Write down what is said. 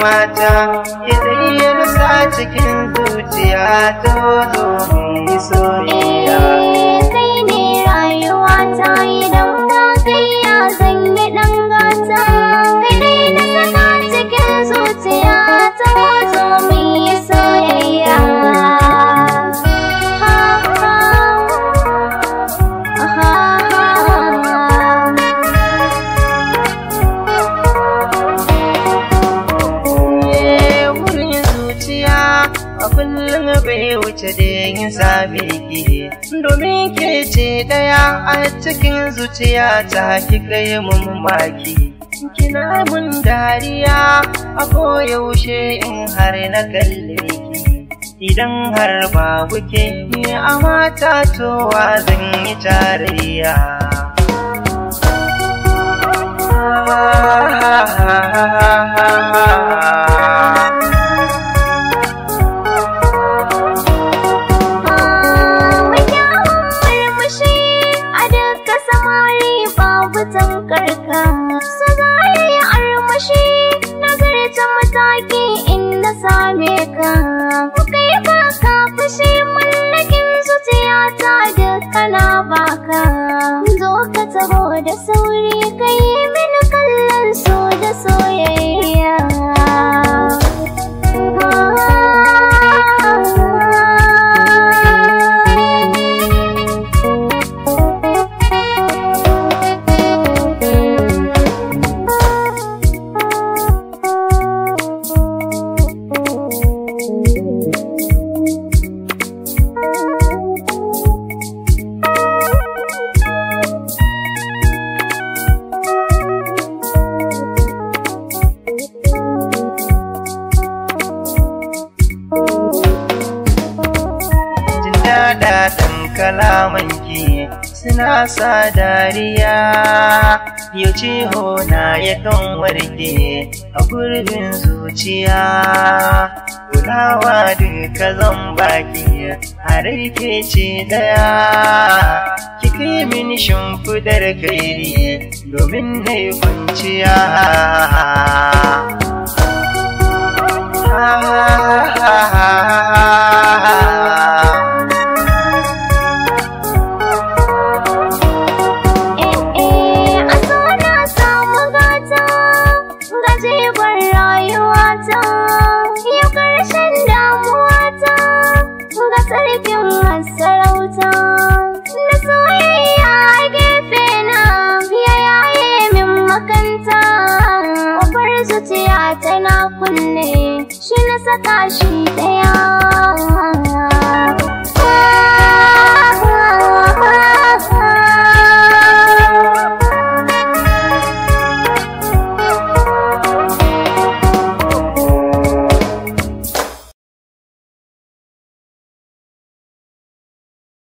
mata ya zayyana sa cikin zuciya ta zo mai soyayya. Kai ne rayuwa ta idan ba kai ya zanyi ɗan gata. Kai dai na saka cikin zuciya ta zo mai soyayya. A kullum bai wuce da yin same ki, domin ke ce ɗaya a cikin zuciya ta kika yi mun maki. Kina mun dariya a koyaushe in har na kalle ki, idan har babu ke ni a mata to wa zan yi tarayya. Karka su zai armashi nagarta mataki in na same ka. Kai ba ka fushi mallakin zuciyata duka na baka. Zo ka taho da sauri ka yi mini kallon so da soyayya. Daɗin kalamanki suna sa dariya, yau ciho na yakan warke a gurbin zuciya. Kulawa duka zan baki a rike ce daya, ki kai mini shimfidar kairi domin na yi kwanciya. Sarkin masarauta na soyayya a gefe na ya yaye min makanta. Ƙofar zuciya tana kulle shi na saka shi ɗaya.